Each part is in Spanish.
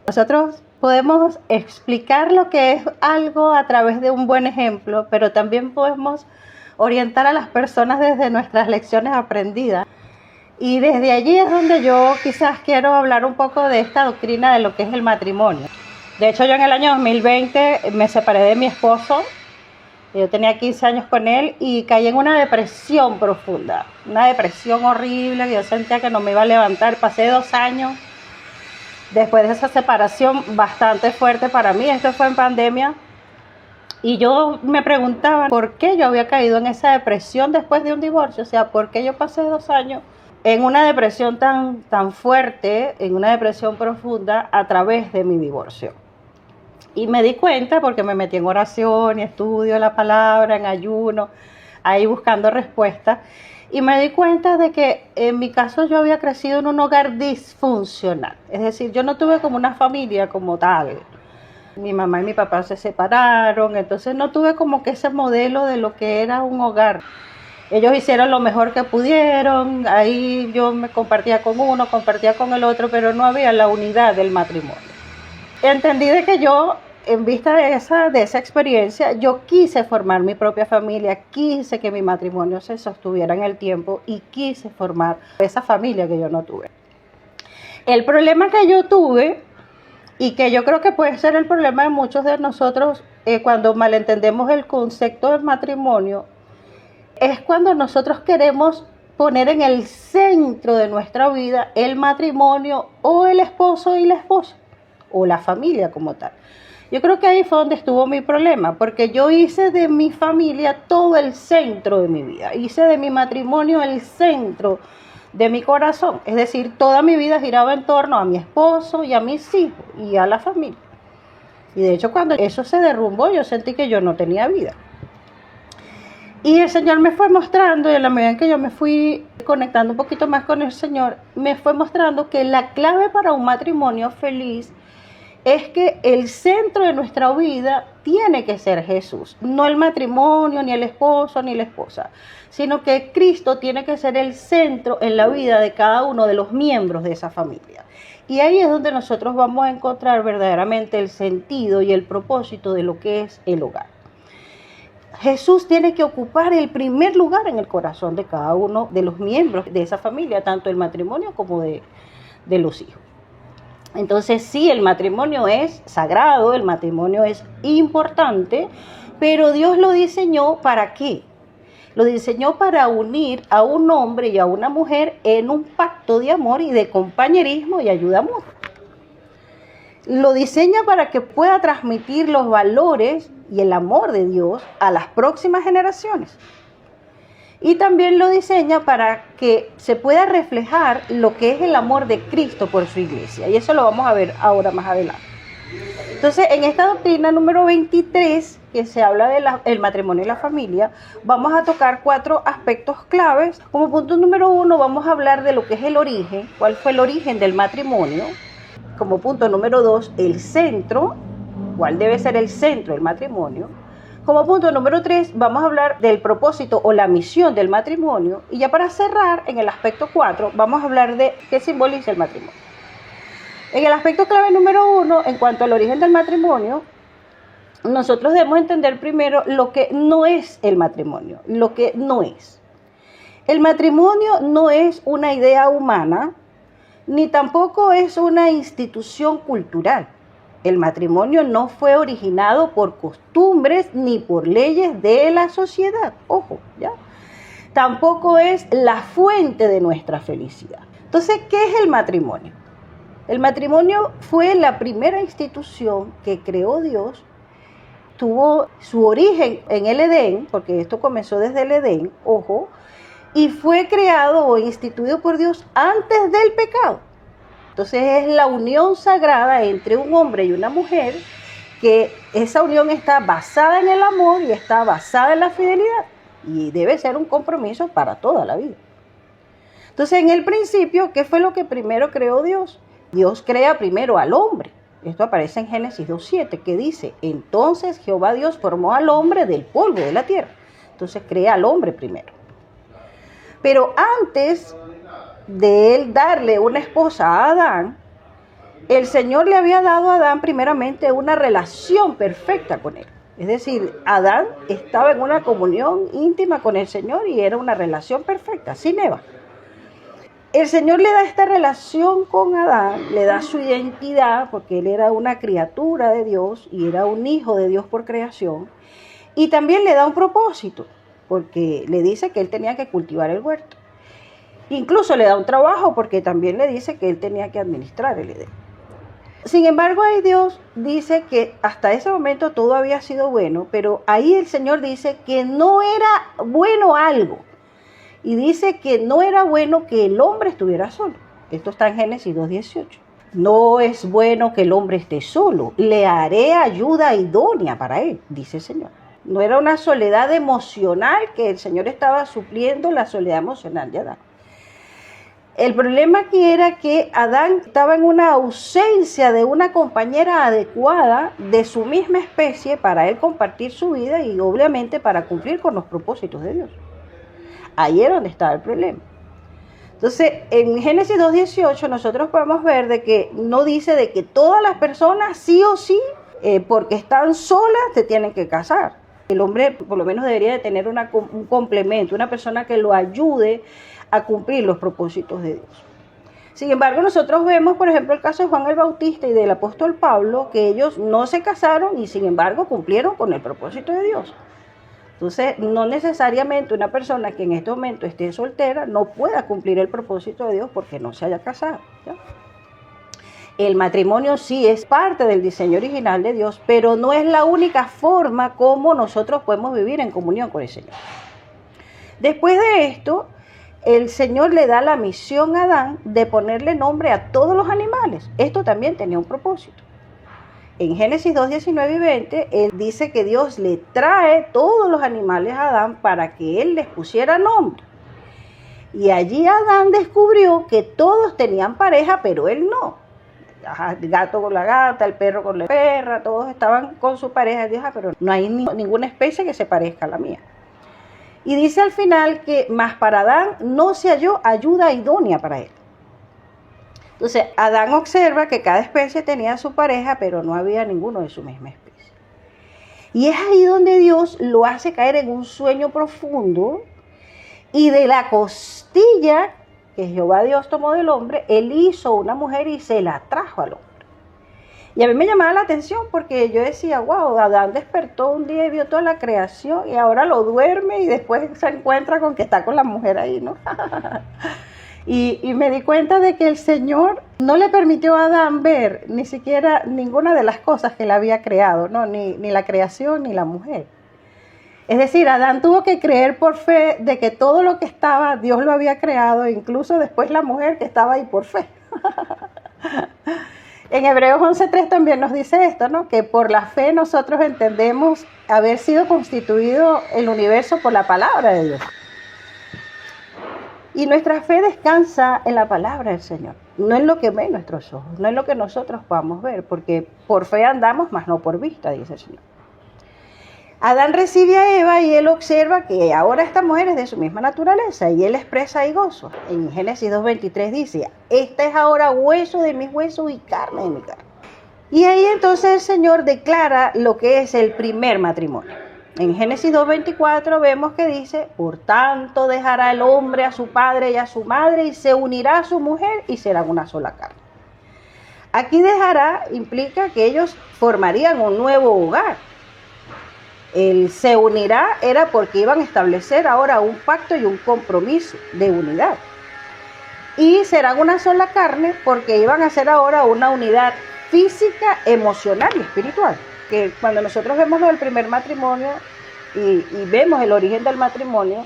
Nosotros podemos explicar lo que es algo a través de un buen ejemplo, pero también podemos orientar a las personas desde nuestras lecciones aprendidas. Y desde allí es donde yo quizás quiero hablar un poco de esta doctrina de lo que es el matrimonio. De hecho, yo en el año 2020 me separé de mi esposo. Yo tenía 15 años con él y caí en una depresión profunda, una depresión horrible, que yo sentía que no me iba a levantar. Pasé 2 años después de esa separación bastante fuerte para mí. Esto fue en pandemia. Y yo me preguntaba por qué yo había caído en esa depresión después de un divorcio. O sea, por qué yo pasé 2 años en una depresión tan fuerte, en una depresión profunda a través de mi divorcio. Y me di cuenta porque me metí en oración y estudio la palabra, en ayuno, ahí buscando respuestas. Y me di cuenta de que en mi caso yo había crecido en un hogar disfuncional. Es decir, yo no tuve como una familia como tal. Mi mamá y mi papá se separaron, entonces no tuve como que ese modelo de lo que era un hogar. Ellos hicieron lo mejor que pudieron, ahí yo me compartía con uno, compartía con el otro, pero no había la unidad del matrimonio. Entendí de que yo, en vista de esa experiencia, yo quise formar mi propia familia, quise que mi matrimonio se sostuviera en el tiempo y quise formar esa familia que yo no tuve. El problema que yo tuve, y que yo creo que puede ser el problema de muchos de nosotros cuando malentendemos el concepto del matrimonio, es cuando nosotros queremos poner en el centro de nuestra vida el matrimonio o el esposo y la esposa, o la familia como tal. Yo creo que ahí fue donde estuvo mi problema, porque yo hice de mi familia todo el centro de mi vida, hice de mi matrimonio el centro de mi corazón, es decir, toda mi vida giraba en torno a mi esposo y a mis hijos y a la familia. Y de hecho cuando eso se derrumbó yo sentí que yo no tenía vida. Y el Señor me fue mostrando, y en la medida en que yo me fui conectando un poquito más con el Señor, me fue mostrando que la clave para un matrimonio feliz es que el centro de nuestra vida tiene que ser Jesús, no el matrimonio, ni el esposo, ni la esposa, sino que Cristo tiene que ser el centro en la vida de cada uno de los miembros de esa familia. Y ahí es donde nosotros vamos a encontrar verdaderamente el sentido y el propósito de lo que es el hogar. Jesús tiene que ocupar el primer lugar en el corazón de cada uno de los miembros de esa familia, tanto el matrimonio como de los hijos. Entonces sí, el matrimonio es sagrado, el matrimonio es importante, pero Dios lo diseñó ¿para qué? Lo diseñó para unir a un hombre y a una mujer en un pacto de amor y de compañerismo y ayuda mutua. Lo diseña para que pueda transmitir los valores y el amor de Dios a las próximas generaciones. Y también lo diseña para que se pueda reflejar lo que es el amor de Cristo por su iglesia. Y eso lo vamos a ver ahora más adelante. Entonces, en esta doctrina número 23, que se habla del matrimonio y la familia, vamos a tocar 4 aspectos claves. Como punto número 1, vamos a hablar de lo que es el origen, cuál fue el origen del matrimonio. Como punto número 2, el centro, cuál debe ser el centro del matrimonio. Como punto número 3, vamos a hablar del propósito o la misión del matrimonio. Y ya para cerrar, en el aspecto 4, vamos a hablar de qué simboliza el matrimonio. En el aspecto clave número 1, en cuanto al origen del matrimonio, nosotros debemos entender primero lo que no es el matrimonio, lo que no es. El matrimonio no es una idea humana, ni tampoco es una institución cultural. El matrimonio no fue originado por costumbres ni por leyes de la sociedad. Ojo, ¿ya? Tampoco es la fuente de nuestra felicidad. Entonces, ¿qué es el matrimonio? El matrimonio fue la primera institución que creó Dios. Tuvo su origen en el Edén, porque esto comenzó desde el Edén, ojo, y fue creado o instituido por Dios antes del pecado. Entonces es la unión sagrada entre un hombre y una mujer, que esa unión está basada en el amor y está basada en la fidelidad y debe ser un compromiso para toda la vida. Entonces en el principio, ¿qué fue lo que primero creó Dios? Dios crea primero al hombre. Esto aparece en Génesis 2:7, que dice: entonces Jehová Dios formó al hombre del polvo de la tierra. Entonces crea al hombre primero. Pero antes de él darle una esposa a Adán, el Señor le había dado a Adán primeramente una relación perfecta con él. Es decir, Adán estaba en una comunión íntima con el Señor y era una relación perfecta, sin Eva. El Señor le da esta relación con Adán, le da su identidad, porque él era una criatura de Dios y era un hijo de Dios por creación, y también le da un propósito, porque le dice que él tenía que cultivar el huerto. Incluso le da un trabajo, porque también le dice que él tenía que administrar el Edén. Sin embargo, ahí Dios dice que hasta ese momento todo había sido bueno, pero ahí el Señor dice que no era bueno algo. Y dice que no era bueno que el hombre estuviera solo. Esto está en Génesis 2:18. No es bueno que el hombre esté solo. Le haré ayuda idónea para él, dice el Señor. No era una soledad emocional que el Señor estaba supliendo la soledad emocional de Adán. El problema aquí era que Adán estaba en una ausencia de una compañera adecuada de su misma especie para él compartir su vida y obviamente para cumplir con los propósitos de Dios. Ahí era donde estaba el problema. Entonces, en Génesis 2:18 nosotros podemos ver de que no dice de que todas las personas sí o sí, porque están solas, se tienen que casar. El hombre por lo menos debería de tener un complemento, una persona que lo ayude a cumplir los propósitos de Dios. Sin embargo, nosotros vemos, por ejemplo, el caso de Juan el Bautista y del apóstol Pablo, que ellos no se casaron y sin embargo cumplieron con el propósito de Dios. Entonces, no necesariamente una persona que en este momento esté soltera no pueda cumplir el propósito de Dios porque no se haya casado, ¿ya? El matrimonio sí es parte del diseño original de Dios, pero no es la única forma como nosotros podemos vivir en comunión con el Señor. Después de esto, el Señor le da la misión a Adán de ponerle nombre a todos los animales. Esto también tenía un propósito. En Génesis 2:19 y 20, él dice que Dios le trae todos los animales a Adán para que él les pusiera nombre. Y allí Adán descubrió que todos tenían pareja, pero él no. El gato con la gata, el perro con la perra, todos estaban con su pareja. Él dijo, pero no hay ninguna especie que se parezca a la mía. Y dice al final que más para Adán no se halló ayuda idónea para él. Entonces, Adán observa que cada especie tenía su pareja, pero no había ninguno de su misma especie. Y es ahí donde Dios lo hace caer en un sueño profundo y de la costilla que Jehová Dios tomó del hombre, él hizo una mujer y se la trajo al hombre. Y a mí me llamaba la atención porque yo decía, wow, Adán despertó un día y vio toda la creación y ahora lo duerme y después se encuentra con que está con la mujer ahí, ¿no? Y me di cuenta de que el Señor no le permitió a Adán ver ni siquiera ninguna de las cosas que él había creado, ¿no? Ni la creación ni la mujer. Es decir, Adán tuvo que creer por fe de que todo lo que estaba, Dios lo había creado, incluso después la mujer que estaba ahí por fe. En Hebreos 11:3 también nos dice esto, ¿no? Que por la fe nosotros entendemos haber sido constituido el universo por la palabra de Dios. Y nuestra fe descansa en la palabra del Señor, no en lo que ven nuestros ojos, no en lo que nosotros podamos ver, porque por fe andamos, mas no por vista, dice el Señor. Adán recibe a Eva y él observa que ahora esta mujer es de su misma naturaleza y él expresa ahí gozo. En Génesis 2:23 dice, esta es ahora hueso de mis huesos y carne de mi carne. Y ahí entonces el Señor declara lo que es el primer matrimonio. En Génesis 2:24 vemos que dice, por tanto dejará el hombre a su padre y a su madre y se unirá a su mujer y serán una sola carne. Aquí dejará implica que ellos formarían un nuevo hogar. El se unirá era porque iban a establecer ahora un pacto y un compromiso de unidad. Y serán una sola carne porque iban a ser ahora una unidad física, emocional y espiritual. Que cuando nosotros vemos el primer matrimonio y vemos el origen del matrimonio,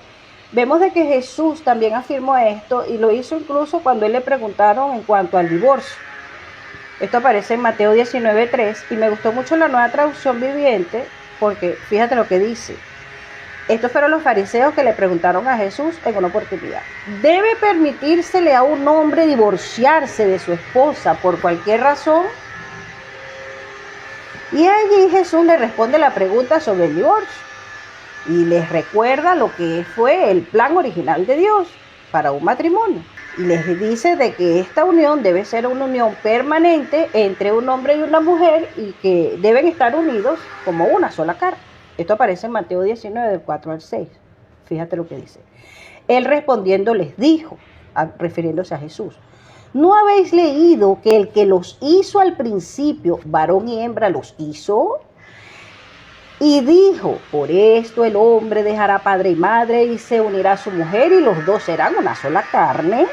vemos de que Jesús también afirmó esto y lo hizo incluso cuando él le preguntaron en cuanto al divorcio. Esto aparece en Mateo 19:3 y me gustó mucho la Nueva Traducción Viviente porque fíjate lo que dice. Estos fueron los fariseos que le preguntaron a Jesús en una oportunidad. ¿Debe permitírsele a un hombre divorciarse de su esposa por cualquier razón? Y allí Jesús le responde la pregunta sobre el divorcio y les recuerda lo que fue el plan original de Dios para un matrimonio. Y les dice de que esta unión debe ser una unión permanente entre un hombre y una mujer y que deben estar unidos como una sola carne. Esto aparece en Mateo 19, del 4 al 6. Fíjate lo que dice. Él respondiendo les dijo, refiriéndose a Jesús: ¿no habéis leído que el que los hizo al principio, varón y hembra los hizo? Y dijo, por esto el hombre dejará padre y madre y se unirá a su mujer y los dos serán una sola carne.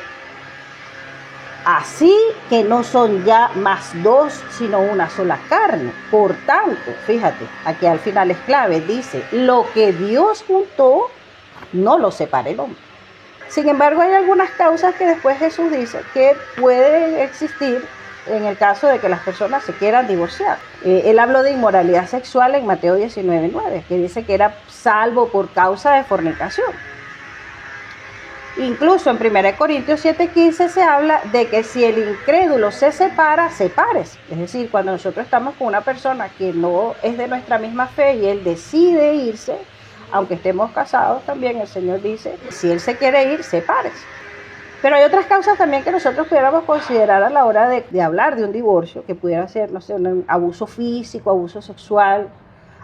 Así que no son ya más dos, sino una sola carne. Por tanto, fíjate, aquí al final es clave, dice, lo que Dios juntó, no lo separe el hombre. Sin embargo, hay algunas causas que después Jesús dice que pueden existir en el caso de que las personas se quieran divorciar. Él habló de inmoralidad sexual en Mateo 19:9, que dice que era salvo por causa de fornicación. Incluso en 1 Corintios 7:15 se habla de que si el incrédulo se separa, sepárese. Es decir, cuando nosotros estamos con una persona que no es de nuestra misma fe y él decide irse, aunque estemos casados también, el Señor dice, si él se quiere ir, sepárese. Pero hay otras causas también que nosotros pudiéramos considerar a la hora de hablar de un divorcio, que pudiera ser, no sé, un abuso físico, abuso sexual,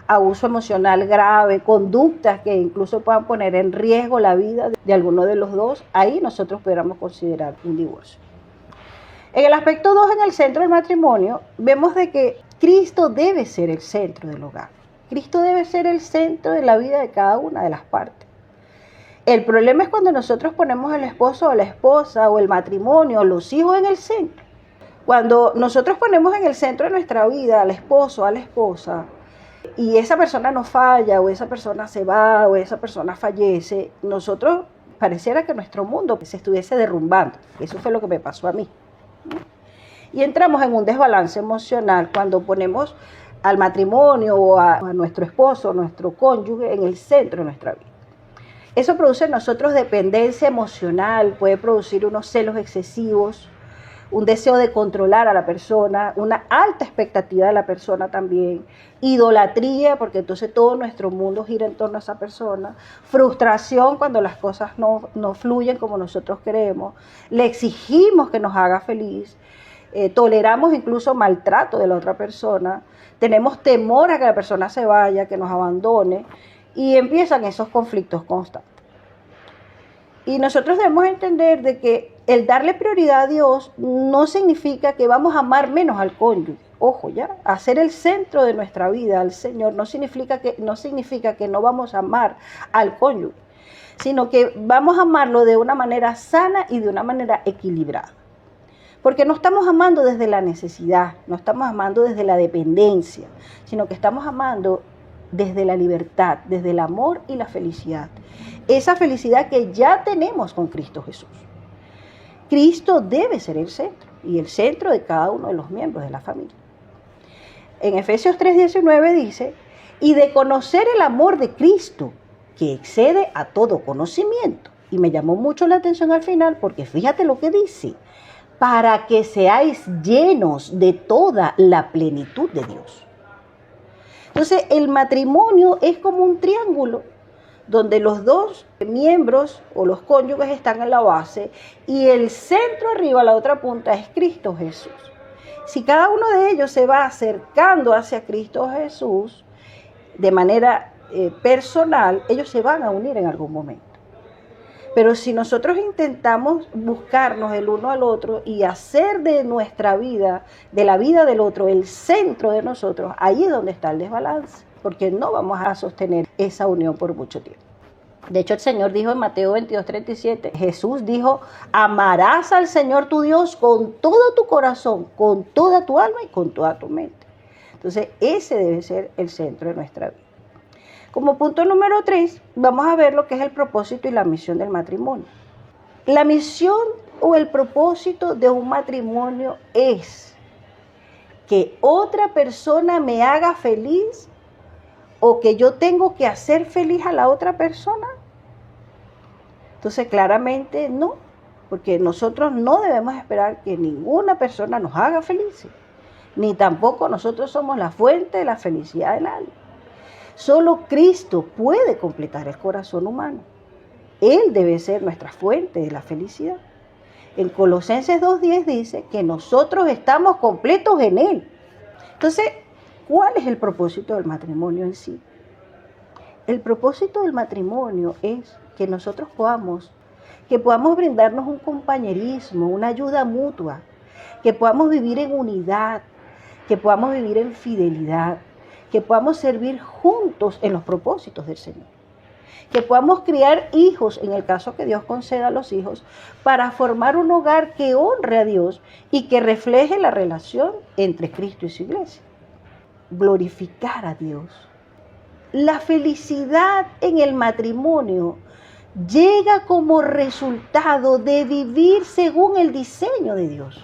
abuso emocional grave, conductas que incluso puedan poner en riesgo la vida de alguno de los dos. Ahí nosotros pudiéramos considerar un divorcio. En el aspecto 2, en el centro del matrimonio, vemos de que Cristo debe ser el centro del hogar. Cristo debe ser el centro de la vida de cada una de las partes. El problema es cuando nosotros ponemos al esposo o la esposa o el matrimonio o los hijos en el centro. Cuando nosotros ponemos en el centro de nuestra vida al esposo o a la esposa y esa persona nos falla o esa persona se va o esa persona fallece, nosotros pareciera que nuestro mundo se estuviese derrumbando. Eso fue lo que me pasó a mí. Y entramos en un desbalance emocional cuando ponemos al matrimonio o a nuestro esposo, nuestro cónyuge en el centro de nuestra vida. Eso produce en nosotros dependencia emocional, puede producir unos celos excesivos, un deseo de controlar a la persona, una alta expectativa de la persona también, idolatría, porque entonces todo nuestro mundo gira en torno a esa persona, frustración cuando las cosas no fluyen como nosotros queremos, le exigimos que nos haga feliz, toleramos incluso maltrato de la otra persona, tenemos temor a que la persona se vaya, que nos abandone, y empiezan esos conflictos constantes. Y nosotros debemos entender de que el darle prioridad a Dios no significa que vamos a amar menos al cónyuge. Ojo, ya, hacer el centro de nuestra vida al Señor no significa que no vamos a amar al cónyuge, sino que vamos a amarlo de una manera sana y de una manera equilibrada. Porque no estamos amando desde la necesidad, no estamos amando desde la dependencia, sino que estamos amando desde la libertad, desde el amor y la felicidad. Esa felicidad que ya tenemos con Cristo Jesús. Cristo debe ser el centro y el centro de cada uno de los miembros de la familia. En Efesios 3:19 dice, y de conocer el amor de Cristo, que excede a todo conocimiento. Y me llamó mucho la atención al final porque fíjate lo que dice, para que seáis llenos de toda la plenitud de Dios. Entonces, el matrimonio es como un triángulo donde los dos miembros o los cónyuges están en la base y el centro arriba, la otra punta, es Cristo Jesús. Si cada uno de ellos se va acercando hacia Cristo Jesús de manera personal, ellos se van a unir en algún momento. Pero si nosotros intentamos buscarnos el uno al otro y hacer de nuestra vida, de la vida del otro, el centro de nosotros, ahí es donde está el desbalance, porque no vamos a sostener esa unión por mucho tiempo. De hecho, el Señor dijo en Mateo 22:37, Jesús dijo, amarás al Señor tu Dios con todo tu corazón, con toda tu alma y con toda tu mente. Entonces, ese debe ser el centro de nuestra vida. Como punto número 3, vamos a ver lo que es el propósito y la misión del matrimonio. La misión o el propósito de un matrimonio es que otra persona me haga feliz o que yo tengo que hacer feliz a la otra persona. Entonces, claramente no, porque nosotros no debemos esperar que ninguna persona nos haga felices, ni tampoco nosotros somos la fuente de la felicidad del alma. Solo Cristo puede completar el corazón humano. Él debe ser nuestra fuente de la felicidad. En Colosenses 2:10 dice que nosotros estamos completos en Él. Entonces, ¿cuál es el propósito del matrimonio en sí? El propósito del matrimonio es que nosotros podamos brindarnos un compañerismo, una ayuda mutua, que podamos vivir en unidad, que podamos vivir en fidelidad, que podamos servir juntos en los propósitos del Señor, que podamos criar hijos, en el caso que Dios conceda a los hijos, para formar un hogar que honre a Dios y que refleje la relación entre Cristo y su iglesia. Glorificar a Dios. La felicidad en el matrimonio llega como resultado de vivir según el diseño de Dios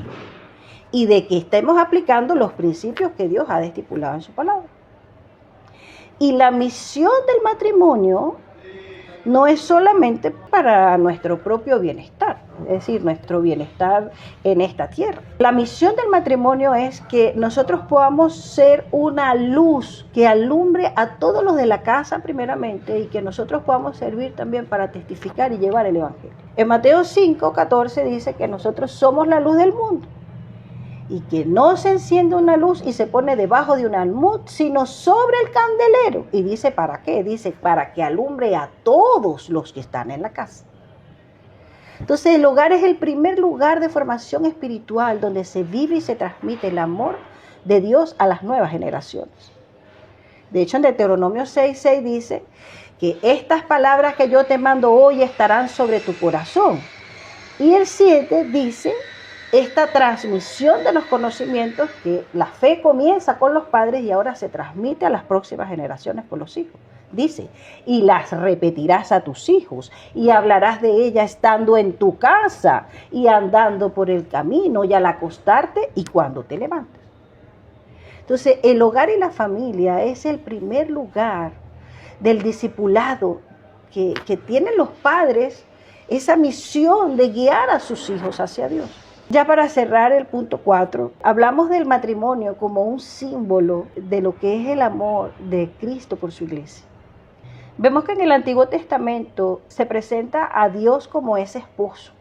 y de que estemos aplicando los principios que Dios ha estipulado en su palabra. Y la misión del matrimonio no es solamente para nuestro propio bienestar, es decir, nuestro bienestar en esta tierra. La misión del matrimonio es que nosotros podamos ser una luz que alumbre a todos los de la casa primeramente y que nosotros podamos servir también para testificar y llevar el evangelio. En Mateo 5:14 dice que nosotros somos la luz del mundo y que no se enciende una luz y se pone debajo de un almud, sino sobre el candelero. Y dice, ¿para qué? Dice, para que alumbre a todos los que están en la casa. Entonces, el hogar es el primer lugar de formación espiritual donde se vive y se transmite el amor de Dios a las nuevas generaciones. De hecho, en Deuteronomio 6:6 dice que estas palabras que yo te mando hoy estarán sobre tu corazón. Y el 7 dice esta transmisión de los conocimientos, que la fe comienza con los padres y ahora se transmite a las próximas generaciones por los hijos. Dice, y las repetirás a tus hijos y hablarás de ellas estando en tu casa y andando por el camino y al acostarte y cuando te levantes. Entonces, el hogar y la familia es el primer lugar del discipulado que tienen los padres, esa misión de guiar a sus hijos hacia Dios. Ya para cerrar el punto 4, hablamos del matrimonio como un símbolo de lo que es el amor de Cristo por su iglesia. Vemos que en el Antiguo Testamento se presenta a Dios como ese esposo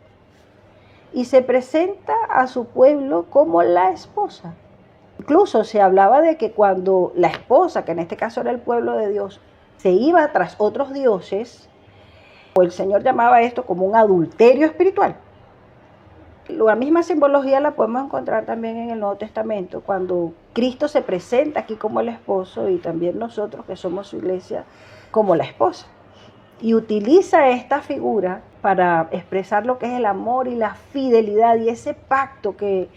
y se presenta a su pueblo como la esposa. Incluso se hablaba de que cuando la esposa, que en este caso era el pueblo de Dios, se iba tras otros dioses, el Señor llamaba esto como un adulterio espiritual. La misma simbología la podemos encontrar también en el Nuevo Testamento, cuando Cristo se presenta aquí como el esposo y también nosotros que somos su iglesia como la esposa. Y utiliza esta figura para expresar lo que es el amor y la fidelidad y ese pacto que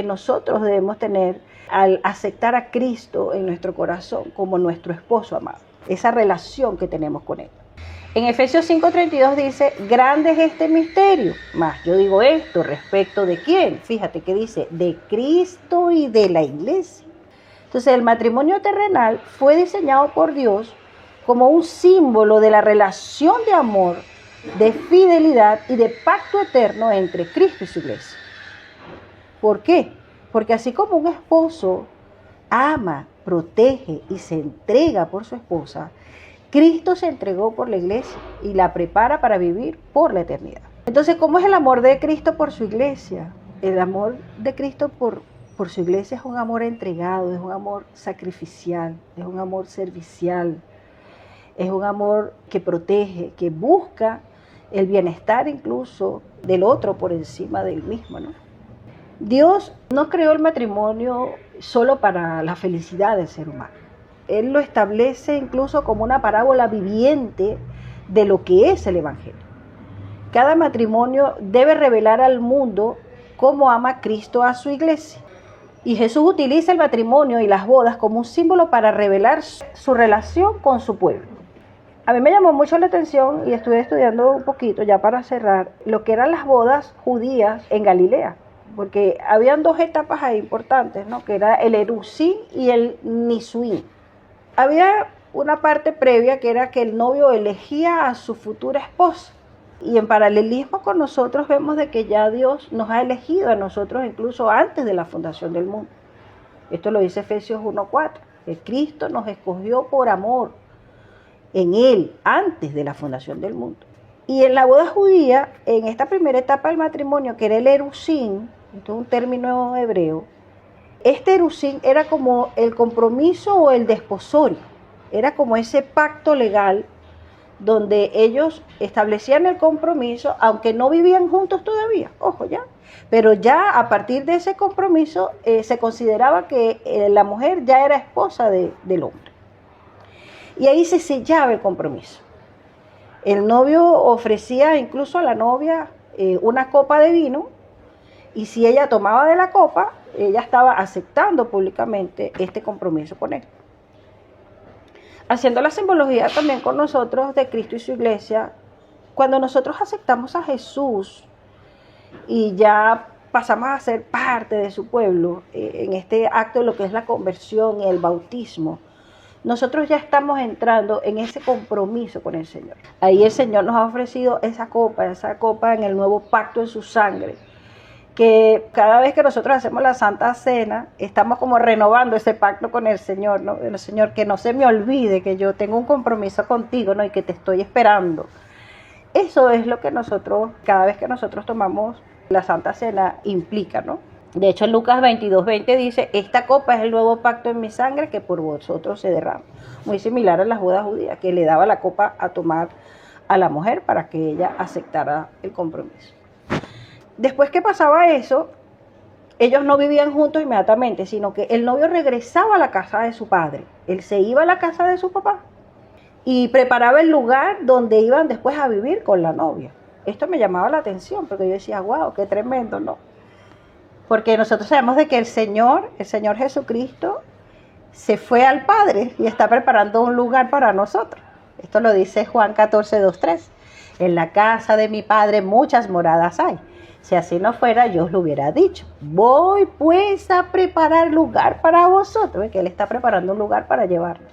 nosotros debemos tener al aceptar a Cristo en nuestro corazón como nuestro esposo amado. Esa relación que tenemos con Él. En Efesios 5:32 dice, grande es este misterio. Más yo digo esto, ¿respecto de quién? Fíjate que dice, de Cristo y de la iglesia. Entonces el matrimonio terrenal fue diseñado por Dios como un símbolo de la relación de amor, de fidelidad y de pacto eterno entre Cristo y su iglesia. ¿Por qué? Porque así como un esposo ama, protege y se entrega por su esposa, Cristo se entregó por la iglesia y la prepara para vivir por la eternidad. Entonces, ¿cómo es el amor de Cristo por su iglesia? El amor de Cristo por su iglesia es un amor entregado, es un amor sacrificial, es un amor servicial, es un amor que protege, que busca el bienestar incluso del otro por encima del mismo, ¿no? Dios no creó el matrimonio solo para la felicidad del ser humano. Él lo establece incluso como una parábola viviente de lo que es el Evangelio. Cada matrimonio debe revelar al mundo cómo ama Cristo a su iglesia. Y Jesús utiliza el matrimonio y las bodas como un símbolo para revelar su relación con su pueblo. A mí me llamó mucho la atención y estuve estudiando un poquito ya para cerrar lo que eran las bodas judías en Galilea. Porque habían dos etapas ahí importantes, ¿no? Que era el erusín y el nisuín. Había una parte previa que era que el novio elegía a su futura esposa. Y en paralelismo con nosotros vemos de que ya Dios nos ha elegido a nosotros incluso antes de la fundación del mundo. Esto lo dice Efesios 1:4, que Cristo nos escogió por amor en Él antes de la fundación del mundo. Y en la boda judía, en esta primera etapa del matrimonio, que era el erusín, esto es un término hebreo, este erusín era como el compromiso o el desposorio, era como ese pacto legal donde ellos establecían el compromiso, aunque no vivían juntos todavía, ojo ya, pero ya a partir de ese compromiso se consideraba que la mujer ya era esposa del hombre. Y ahí se sellaba el compromiso. El novio ofrecía incluso a la novia una copa de vino, y si ella tomaba de la copa, ella estaba aceptando públicamente este compromiso con él. Haciendo la simbología también con nosotros de Cristo y su iglesia, cuando nosotros aceptamos a Jesús y ya pasamos a ser parte de su pueblo, en este acto de lo que es la conversión y el bautismo, nosotros ya estamos entrando en ese compromiso con el Señor. Ahí el Señor nos ha ofrecido esa copa en el nuevo pacto en su sangre, que cada vez que nosotros hacemos la Santa Cena, estamos como renovando ese pacto con el Señor, ¿no? El Señor, que no se me olvide que yo tengo un compromiso contigo, ¿no? Y que te estoy esperando. Eso es lo que nosotros, cada vez que nosotros tomamos la Santa Cena, implica, ¿no? De hecho, en Lucas 22:20 dice, esta copa es el nuevo pacto en mi sangre que por vosotros se derrama. Muy similar a las bodas judías, que le daba la copa a tomar a la mujer para que ella aceptara el compromiso. Después que pasaba eso, ellos no vivían juntos inmediatamente, sino que el novio regresaba a la casa de su padre. Él se iba a la casa de su papá y preparaba el lugar donde iban después a vivir con la novia. Esto me llamaba la atención porque yo decía, wow, qué tremendo, ¿no? Porque nosotros sabemos de que el Señor Jesucristo, se fue al Padre y está preparando un lugar para nosotros. Esto lo dice Juan 14:2-3. En la casa de mi Padre muchas moradas hay. Si así no fuera, yo os lo hubiera dicho. Voy pues a preparar lugar para vosotros, que Él está preparando un lugar para llevarnos.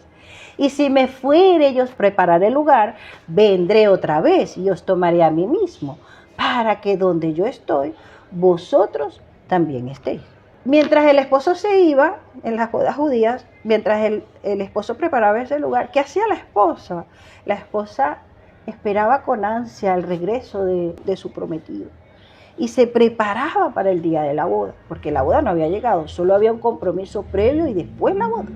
Y si me fuere yo os prepararé el lugar, vendré otra vez y os tomaré a mí mismo, para que donde yo estoy, vosotros también estéis. Mientras el esposo se iba, en las bodas judías, mientras el esposo preparaba ese lugar, ¿qué hacía la esposa? La esposa esperaba con ansia el regreso de su prometido. Y se preparaba para el día de la boda, porque la boda no había llegado, solo había un compromiso previo y después la boda.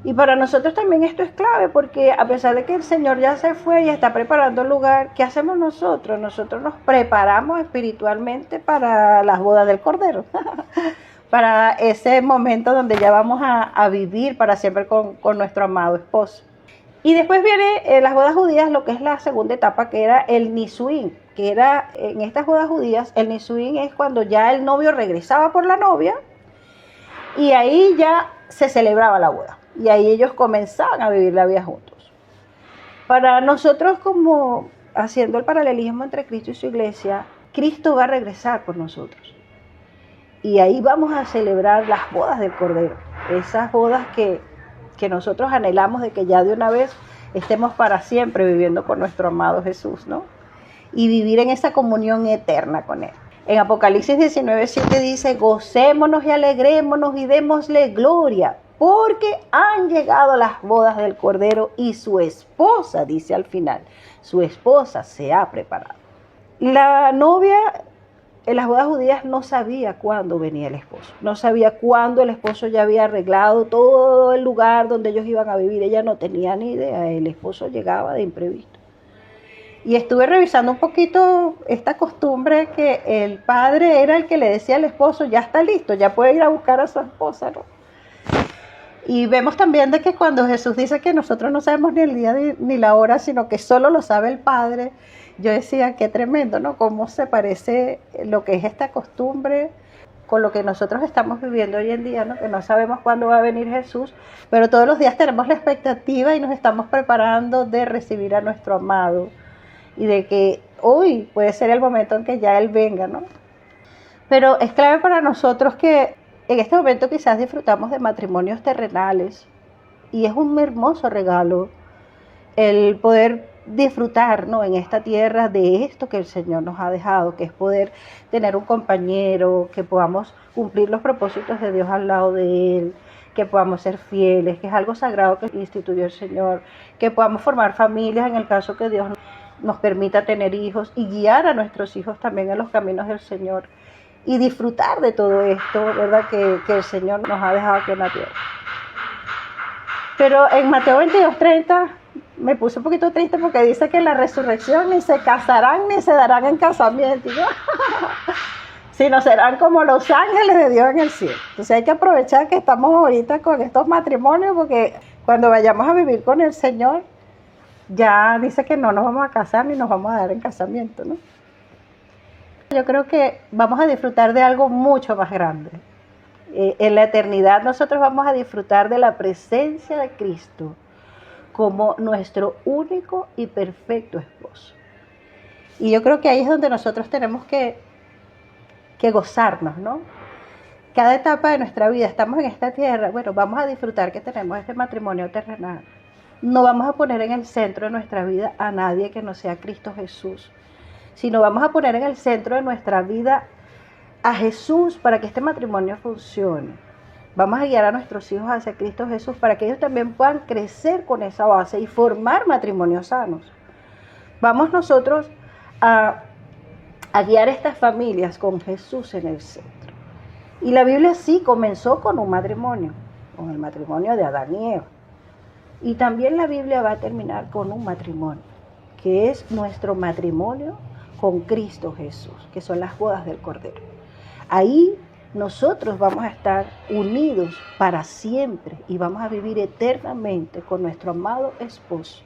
Y para nosotros también esto es clave, porque a pesar de que el Señor ya se fue y está preparando el lugar, ¿qué hacemos nosotros? Nosotros nos preparamos espiritualmente para las bodas del Cordero, para ese momento donde ya vamos a vivir para siempre con nuestro amado esposo. Y después viene en las bodas judías lo que es la segunda etapa, que era el nisuín, que era en estas bodas judías, el nisuín es cuando ya el novio regresaba por la novia y ahí ya se celebraba la boda y ahí ellos comenzaban a vivir la vida juntos. Para nosotros, como haciendo el paralelismo entre Cristo y su iglesia, Cristo va a regresar por nosotros y ahí vamos a celebrar las bodas del Cordero, esas bodas que nosotros anhelamos de que ya de una vez estemos para siempre viviendo con nuestro amado Jesús, ¿no? Y vivir en esa comunión eterna con Él. En Apocalipsis 19:7 dice, gocémonos y alegrémonos y démosle gloria, porque han llegado las bodas del Cordero y su esposa, dice al final, su esposa se ha preparado. La novia en las bodas judías no sabía cuándo venía el esposo, no sabía cuándo el esposo ya había arreglado todo el lugar donde ellos iban a vivir, ella no tenía ni idea, el esposo llegaba de imprevisto. Y estuve revisando un poquito esta costumbre que el padre era el que le decía al esposo, ya está listo, ya puede ir a buscar a su esposa, ¿no? Y vemos también de que cuando Jesús dice que nosotros no sabemos ni el día ni la hora, sino que solo lo sabe el Padre, yo decía, qué tremendo, ¿no? Cómo se parece lo que es esta costumbre con lo que nosotros estamos viviendo hoy en día, ¿no? Que no sabemos cuándo va a venir Jesús, pero todos los días tenemos la expectativa y nos estamos preparando de recibir a nuestro amado y de que hoy puede ser el momento en que ya Él venga, ¿no? Pero es clave para nosotros que en este momento quizás disfrutamos de matrimonios terrenales y es un hermoso regalo el poder disfrutar, ¿no?, en esta tierra de esto que el Señor nos ha dejado, que es poder tener un compañero, que podamos cumplir los propósitos de Dios al lado de Él, que podamos ser fieles, que es algo sagrado que instituyó el Señor, que podamos formar familias en el caso que Dios nos permita tener hijos y guiar a nuestros hijos también en los caminos del Señor y disfrutar de todo esto, ¿verdad? Que el Señor nos ha dejado aquí en la tierra. Pero en Mateo 22:30 me puse un poquito triste porque dice que en la resurrección ni se casarán ni se darán en casamiento, ¿no? Sino serán como los ángeles de Dios en el cielo. Entonces hay que aprovechar que estamos ahorita con estos matrimonios, porque cuando vayamos a vivir con el Señor, ya dice que no nos vamos a casar ni nos vamos a dar en casamiento, ¿no? Yo creo que vamos a disfrutar de algo mucho más grande. En la eternidad nosotros vamos a disfrutar de la presencia de Cristo como nuestro único y perfecto esposo. Y yo creo que ahí es donde nosotros tenemos que gozarnos, ¿no? Cada etapa de nuestra vida, estamos en esta tierra, bueno, vamos a disfrutar que tenemos este matrimonio terrenal. No vamos a poner en el centro de nuestra vida a nadie que no sea Cristo Jesús, sino vamos a poner en el centro de nuestra vida a Jesús para que este matrimonio funcione. Vamos a guiar a nuestros hijos hacia Cristo Jesús para que ellos también puedan crecer con esa base y formar matrimonios sanos. Vamos nosotros a guiar estas familias con Jesús en el centro. Y la Biblia sí comenzó con un matrimonio, con el matrimonio de Adán y Eva. Y también la Biblia va a terminar con un matrimonio, que es nuestro matrimonio con Cristo Jesús, que son las bodas del Cordero. Ahí nosotros vamos a estar unidos para siempre y vamos a vivir eternamente con nuestro amado esposo,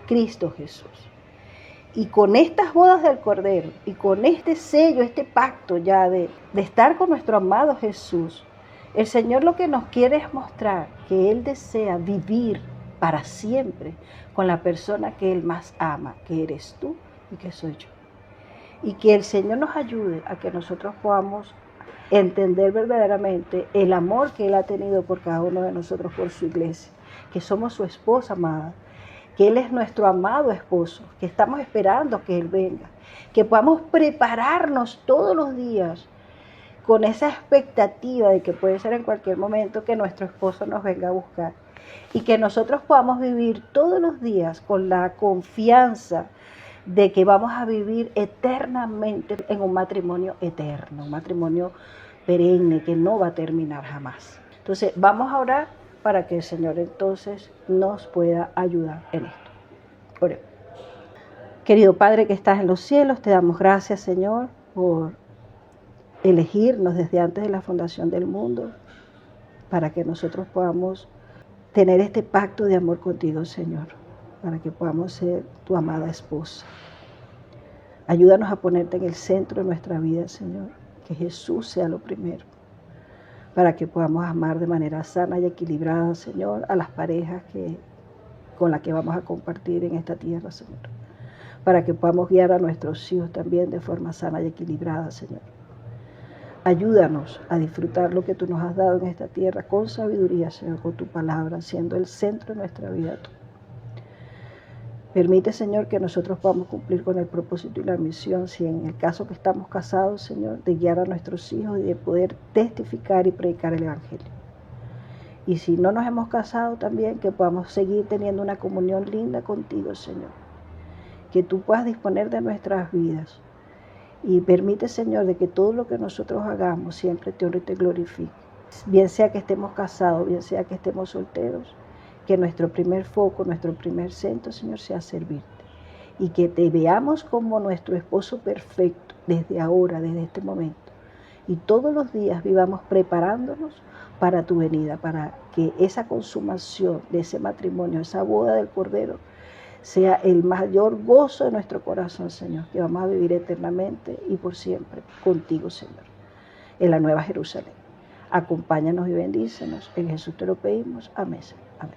Cristo Jesús. Y con estas bodas del Cordero y con este sello, este pacto ya de estar con nuestro amado Jesús, el Señor lo que nos quiere es mostrar que Él desea vivir para siempre con la persona que Él más ama, que eres tú y que soy yo. Y que el Señor nos ayude a que nosotros podamos entender verdaderamente el amor que Él ha tenido por cada uno de nosotros, por su iglesia, que somos su esposa amada, que Él es nuestro amado esposo, que estamos esperando que Él venga, que podamos prepararnos todos los días con esa expectativa de que puede ser en cualquier momento que nuestro esposo nos venga a buscar y que nosotros podamos vivir todos los días con la confianza de que vamos a vivir eternamente en un matrimonio eterno, un matrimonio perenne que no va a terminar jamás. Entonces vamos a orar para que el Señor entonces nos pueda ayudar en esto. Oremos. Querido Padre que estás en los cielos, te damos gracias, Señor, por elegirnos desde antes de la fundación del mundo para que nosotros podamos tener este pacto de amor contigo, Señor, para que podamos ser tu amada esposa. Ayúdanos a ponerte en el centro de nuestra vida, Señor, que Jesús sea lo primero, para que podamos amar de manera sana y equilibrada, Señor, a las parejas con las que vamos a compartir en esta tierra, Señor, para que podamos guiar a nuestros hijos también de forma sana y equilibrada, Señor. Ayúdanos a disfrutar lo que tú nos has dado en esta tierra con sabiduría, Señor, con tu palabra, siendo el centro de nuestra vida tú. Permite, Señor, que nosotros podamos cumplir con el propósito y la misión, si en el caso que estamos casados, Señor, de guiar a nuestros hijos y de poder testificar y predicar el Evangelio. Y si no nos hemos casado también, que podamos seguir teniendo una comunión linda contigo, Señor. Que tú puedas disponer de nuestras vidas. Y permite, Señor, de que todo lo que nosotros hagamos siempre te honre y te glorifique. Bien sea que estemos casados, bien sea que estemos solteros, que nuestro primer foco, nuestro primer centro, Señor, sea servirte. Y que te veamos como nuestro esposo perfecto desde ahora, desde este momento. Y todos los días vivamos preparándonos para tu venida, para que esa consumación de ese matrimonio, esa boda del Cordero, sea el mayor gozo de nuestro corazón, Señor, que vamos a vivir eternamente y por siempre contigo, Señor, en la Nueva Jerusalén. Acompáñanos y bendícenos. En Jesús te lo pedimos. Amén. Amén.